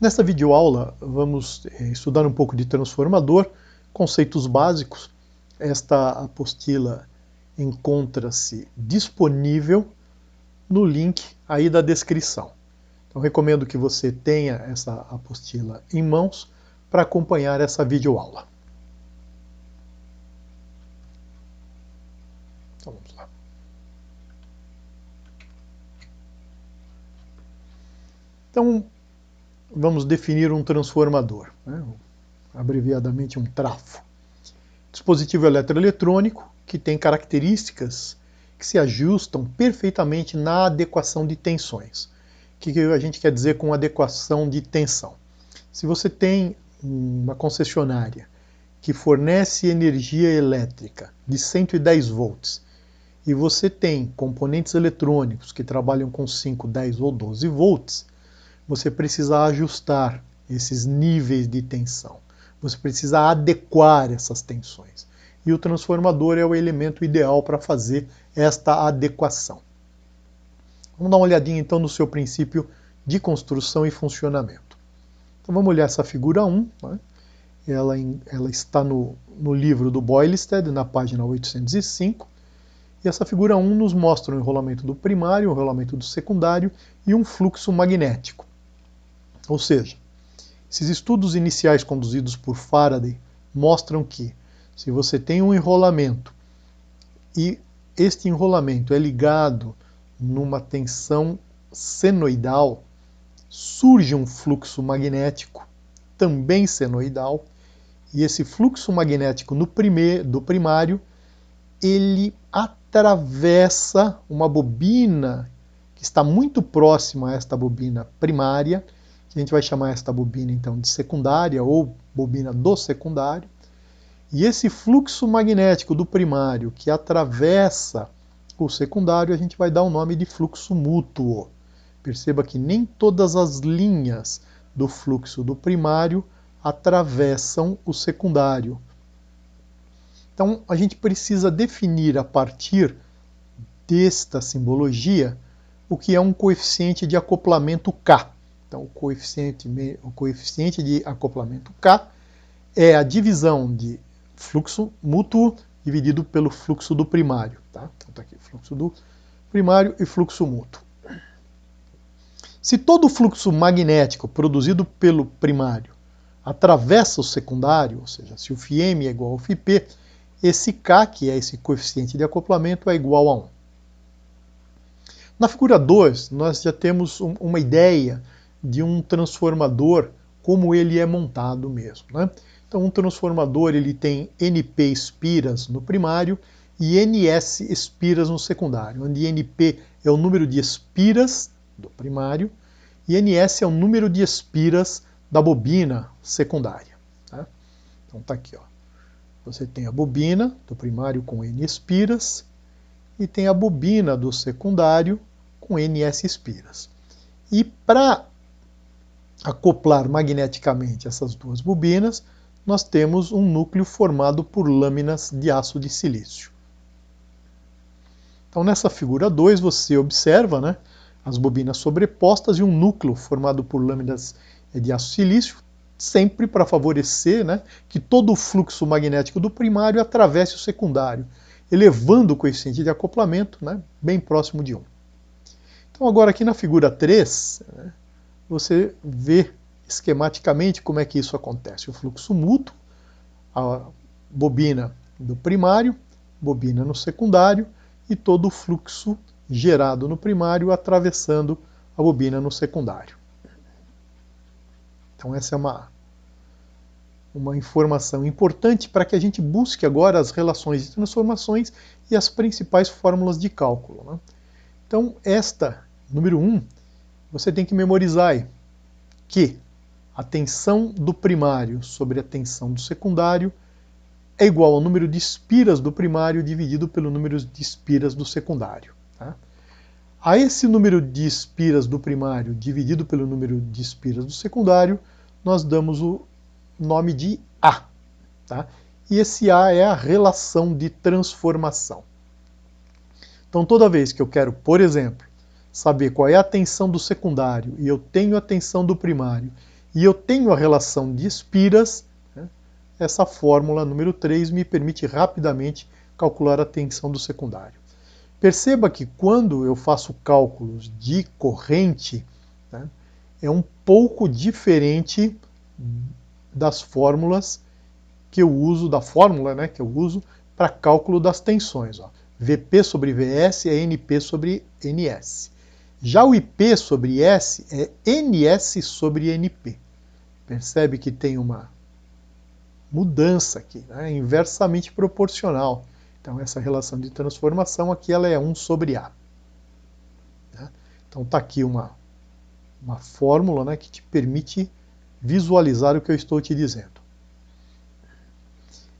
Nesta videoaula vamos estudar um pouco de transformador, conceitos básicos. Esta apostila encontra-se disponível no link aí da descrição. Então recomendo que você tenha essa apostila em mãos para acompanhar essa videoaula. Então vamos lá. Então vamos definir um transformador, né? Abreviadamente um trafo. Dispositivo eletroeletrônico que tem características que se ajustam perfeitamente na adequação de tensões. O que a gente quer dizer com adequação de tensão? Se você tem uma concessionária que fornece energia elétrica de 110 volts e você tem componentes eletrônicos que trabalham com 5, 10 ou 12 volts, você precisa ajustar esses níveis de tensão. Você precisa adequar essas tensões. E o transformador é o elemento ideal para fazer esta adequação. Vamos dar uma olhadinha então no seu princípio de construção e funcionamento. Então vamos olhar essa figura 1. Né? Ela está no livro do Boylestad, na página 805. E essa figura 1 nos mostra o enrolamento do primário, o enrolamento do secundário e um fluxo magnético. Ou seja, esses estudos iniciais conduzidos por Faraday mostram que, se você tem um enrolamento e este enrolamento é ligado numa tensão senoidal, surge um fluxo magnético, também senoidal, e esse fluxo magnético do primário, ele atravessa uma bobina que está muito próxima a esta bobina primária, que a gente vai chamar esta bobina então de secundária ou bobina do secundário. E esse fluxo magnético do primário que atravessa o secundário, a gente vai dar o nome de fluxo mútuo. Perceba que nem todas as linhas do fluxo do primário atravessam o secundário. Então a gente precisa definir a partir desta simbologia o que é um coeficiente de acoplamento K. Então, o coeficiente de acoplamento K é a divisão de fluxo mútuo dividido pelo fluxo do primário. Tá? Então, está aqui fluxo do primário e fluxo mútuo. Se todo o fluxo magnético produzido pelo primário atravessa o secundário, ou seja, se o φm é igual ao φp, esse K, que é esse coeficiente de acoplamento, é igual a 1. Na figura 2, nós já temos uma ideia de um transformador, como ele é montado mesmo. Né? Então, um transformador ele tem NP espiras no primário e NS espiras no secundário, onde NP é o número de espiras do primário e NS é o número de espiras da bobina secundária. Tá? Então, está aqui. Ó. Você tem a bobina do primário com N espiras e tem a bobina do secundário com NS espiras. E para acoplar magneticamente essas duas bobinas, nós temos um núcleo formado por lâminas de aço de silício. Então nessa figura 2 você observa, né, as bobinas sobrepostas e um núcleo formado por lâminas de aço de silício, sempre para favorecer, né, que todo o fluxo magnético do primário atravesse o secundário, elevando o coeficiente de acoplamento, né, bem próximo de 1. Então agora aqui na figura 3, né, você vê esquematicamente como é que isso acontece. O fluxo mútuo, a bobina do primário, bobina no secundário e todo o fluxo gerado no primário atravessando a bobina no secundário. Então essa é uma informação importante para que a gente busque agora as relações de transformações e as principais fórmulas de cálculo. Né? Então esta, número 1, você tem que memorizar aí que a tensão do primário sobre a tensão do secundário é igual ao número de espiras do primário dividido pelo número de espiras do secundário. Tá? A esse número de espiras do primário dividido pelo número de espiras do secundário, nós damos o nome de A. Tá? E esse A é a relação de transformação. Então toda vez que eu quero, por exemplo, saber qual é a tensão do secundário e eu tenho a tensão do primário e eu tenho a relação de espiras, né? Essa fórmula número 3 me permite rapidamente calcular a tensão do secundário. Perceba que quando eu faço cálculos de corrente, né, é um pouco diferente das fórmulas que eu uso, da fórmula, né, que eu uso para cálculo das tensões. Ó. Vp sobre Vs é Np sobre Ns. Já o Ip sobre S é Ns sobre Np. Percebe que tem uma mudança aqui, né, inversamente proporcional. Então essa relação de transformação aqui ela é 1 sobre A. Né? Então está aqui uma fórmula, né, que te permite visualizar o que eu estou te dizendo.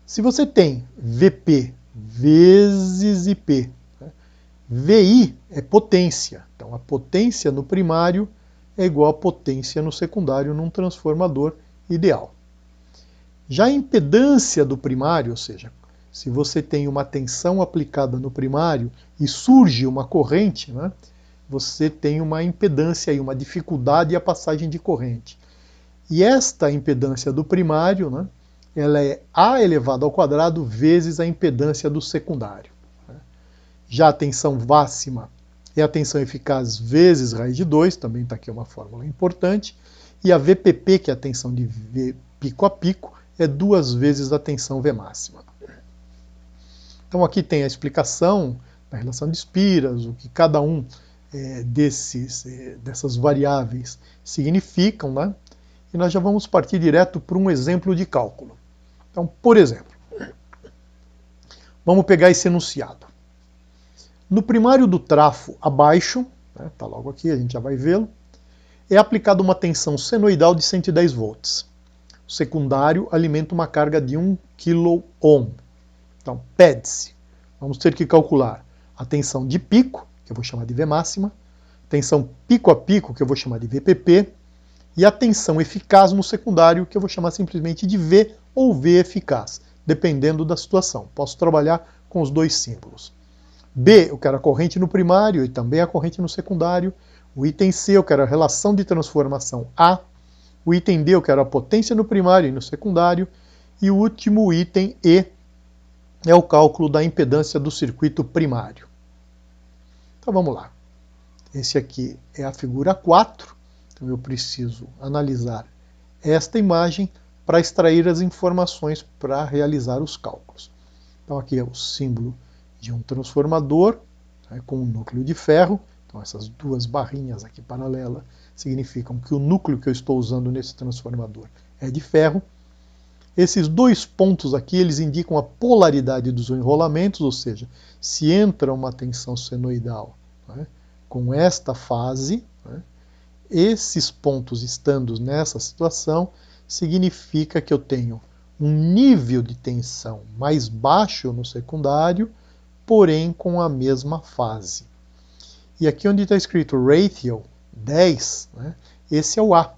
Se você tem Vp vezes Ip, né, Vi é potência. Então a potência no primário é igual à potência no secundário num transformador ideal. Já a impedância do primário, ou seja, se você tem uma tensão aplicada no primário e surge uma corrente, né, você tem uma impedância e uma dificuldade à passagem de corrente. E esta impedância do primário, né, ela é A elevado ao quadrado vezes a impedância do secundário. Já a tensão máxima é a tensão eficaz vezes raiz de 2, também está aqui uma fórmula importante. E a VPP, que é a tensão de V pico a pico, é 2 vezes a tensão V máxima. Então aqui tem a explicação da relação de espiras, o que cada um dessas variáveis significam, né? E nós já vamos partir direto para um exemplo de cálculo. Então, por exemplo, vamos pegar esse enunciado. No primário do trafo abaixo, está logo aqui, a gente já vai vê-lo, é aplicada uma tensão senoidal de 110 volts. O secundário alimenta uma carga de 1 kΩ. Então, pede-se. Vamos ter que calcular a tensão de pico, que eu vou chamar de V máxima, tensão pico a pico, que eu vou chamar de VPP, e a tensão eficaz no secundário, que eu vou chamar simplesmente de V ou V eficaz, dependendo da situação. Posso trabalhar com os dois símbolos. B, eu quero a corrente no primário e também a corrente no secundário. O item C, eu quero a relação de transformação A. O item D, eu quero a potência no primário e no secundário. E o último item E é o cálculo da impedância do circuito primário. Então vamos lá. Esse aqui é a figura 4. Então eu preciso analisar esta imagem para extrair as informações para realizar os cálculos. Então aqui é o símbolo de um transformador, né, com um núcleo de ferro. Então essas duas barrinhas aqui paralelas significam que o núcleo que eu estou usando nesse transformador é de ferro. Esses dois pontos aqui, eles indicam a polaridade dos enrolamentos, ou seja, se entra uma tensão senoidal, né, com esta fase, né, esses pontos estando nessa situação, significa que eu tenho um nível de tensão mais baixo no secundário, porém com a mesma fase. E aqui onde está escrito ratio 10, né, esse é o A,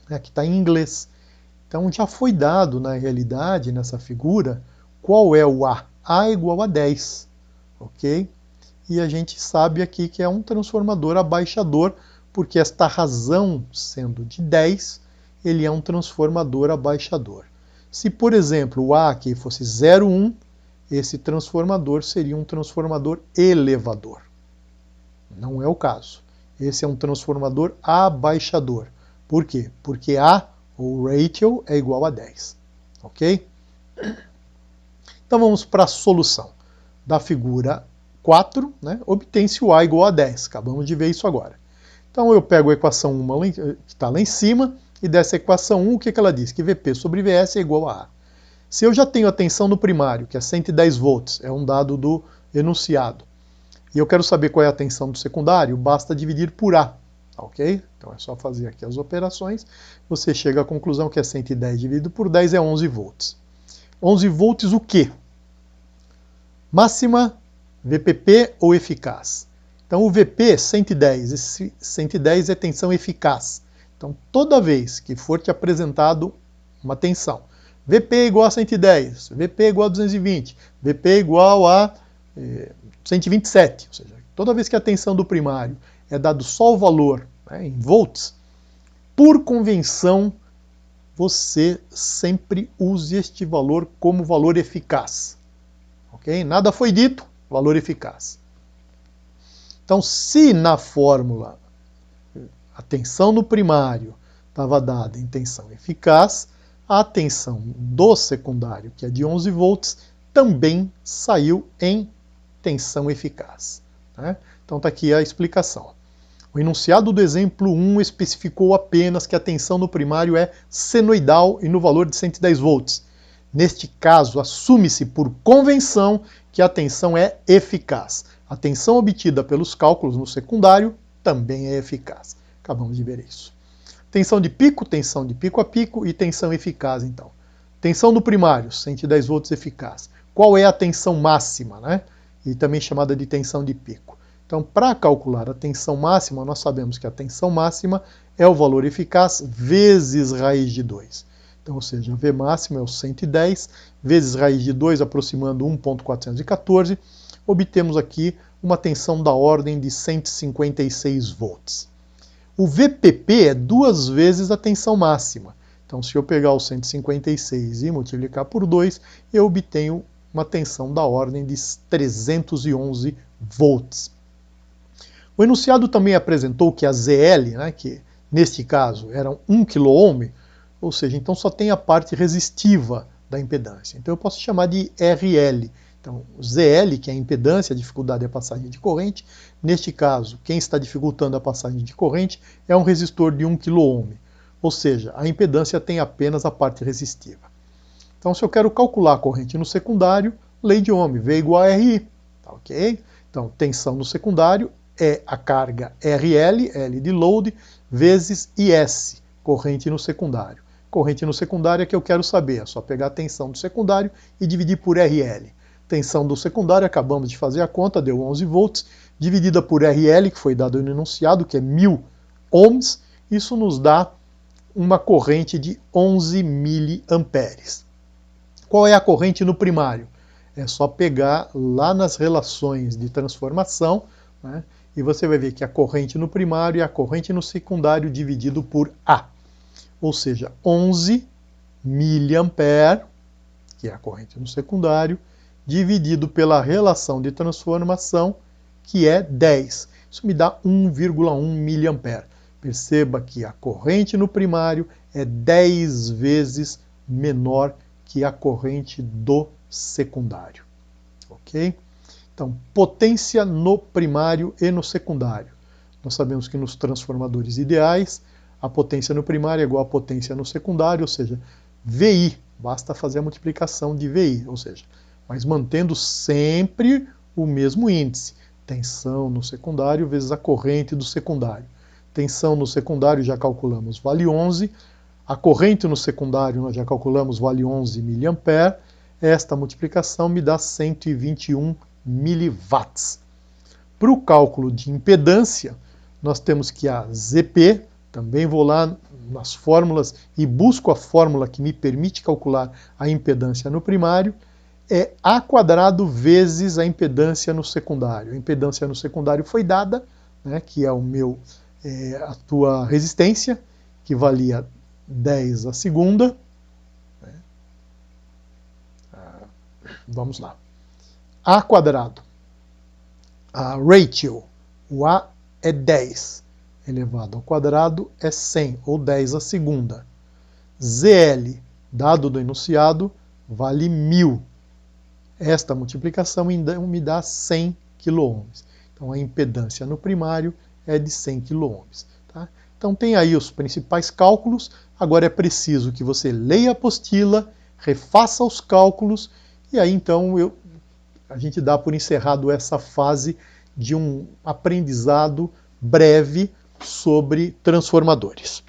né, que está em inglês. Então já foi dado, na realidade, nessa figura, qual é o A. A é igual a 10, ok? E a gente sabe aqui que é um transformador abaixador, porque esta razão sendo de 10, ele é um transformador abaixador. Se, por exemplo, o A aqui fosse 0,1, esse transformador seria um transformador elevador. Não é o caso. Esse é um transformador abaixador. Por quê? Porque A, ou ratio, é igual a 10. Ok? Então vamos para a solução. Da figura 4, né, obtém-se o A igual a 10. Acabamos de ver isso agora. Então eu pego a equação 1 que está lá em cima, e dessa equação 1, o que ela diz? Que Vp sobre Vs é igual a A. Se eu já tenho a tensão no primário, que é 110 volts, é um dado do enunciado, e eu quero saber qual é a tensão do secundário, basta dividir por A, ok? Então é só fazer aqui as operações, você chega à conclusão que é 110 dividido por 10 é 11 volts. 11 volts o quê? Máxima, VPP ou eficaz? Então o VP 110, esse 110 é tensão eficaz. Então toda vez que for te apresentado uma tensão, VP igual a 110, VP igual a 220, VP igual a 127, ou seja, toda vez que a tensão do primário é dado só o valor, né, em volts, por convenção, você sempre use este valor como valor eficaz. Ok? Nada foi dito, valor eficaz. Então, se na fórmula a tensão no primário estava dada em tensão eficaz, a tensão do secundário, que é de 11 volts, também saiu em tensão eficaz. Né? Então está aqui a explicação. O enunciado do exemplo 1 especificou apenas que a tensão no primário é senoidal e no valor de 110 volts. Neste caso, assume-se por convenção que a tensão é eficaz. A tensão obtida pelos cálculos no secundário também é eficaz. Acabamos de ver isso. Tensão de pico a pico e tensão eficaz, então. Tensão no primário, 110 volts eficaz. Qual é a tensão máxima, né? E também chamada de tensão de pico. Então, para calcular a tensão máxima, nós sabemos que a tensão máxima é o valor eficaz vezes raiz de 2. Então, ou seja, V máximo é o 110, vezes raiz de 2, aproximando 1.414, obtemos aqui uma tensão da ordem de 156 volts. O VPP é 2 vezes a tensão máxima. Então, se eu pegar o 156 e multiplicar por 2, eu obtenho uma tensão da ordem de 311 volts. O enunciado também apresentou que a ZL, né, que neste caso era 1 kΩ, ou seja, então só tem a parte resistiva da impedância. Então eu posso chamar de RL. Então, ZL, que é a impedância, a dificuldade é a passagem de corrente. Neste caso, quem está dificultando a passagem de corrente é um resistor de 1 kΩ. Ou seja, a impedância tem apenas a parte resistiva. Então, se eu quero calcular a corrente no secundário, lei de Ohm, V igual a RI. Tá, ok? Então, tensão no secundário é a carga RL, L de load, vezes IS, corrente no secundário. Corrente no secundário é que eu quero saber, é só pegar a tensão do secundário e dividir por RL. Tensão do secundário, acabamos de fazer a conta, deu 11 volts, dividida por RL, que foi dado no enunciado, que é 1000 ohms, isso nos dá uma corrente de 11 miliamperes. Qual é a corrente no primário? É só pegar lá nas relações de transformação, né, e você vai ver que a corrente no primário e a corrente no secundário dividido por A. Ou seja, 11 miliampere, que é a corrente no secundário, dividido pela relação de transformação, que é 10. Isso me dá 1,1 miliampere. Perceba que a corrente no primário é 10 vezes menor que a corrente do secundário. Ok? Então, potência no primário e no secundário. Nós sabemos que nos transformadores ideais, a potência no primário é igual à potência no secundário, ou seja, VI, basta fazer a multiplicação de VI, ou seja, mas mantendo sempre o mesmo índice. Tensão no secundário vezes a corrente do secundário. Tensão no secundário já calculamos, vale 11. A corrente no secundário nós já calculamos, vale 11 miliampere. Esta multiplicação me dá 121 miliwatts. Para o cálculo de impedância, nós temos que a ZP, também vou lá nas fórmulas e busco a fórmula que me permite calcular a impedância no primário, é A quadrado vezes a impedância no secundário. A impedância no secundário foi dada, né, que é a tua resistência, que valia 10 a segunda. Vamos lá. A quadrado. A ratio, o A é 10, elevado ao quadrado é 100, ou 10 a segunda. ZL, dado do enunciado, vale 1000. Esta multiplicação me dá 100 kΩ. Então a impedância no primário é de 100 kΩ. Tá? Então tem aí os principais cálculos. Agora é preciso que você leia a apostila, refaça os cálculos, e aí então a gente dá por encerrado essa fase de um aprendizado breve sobre transformadores.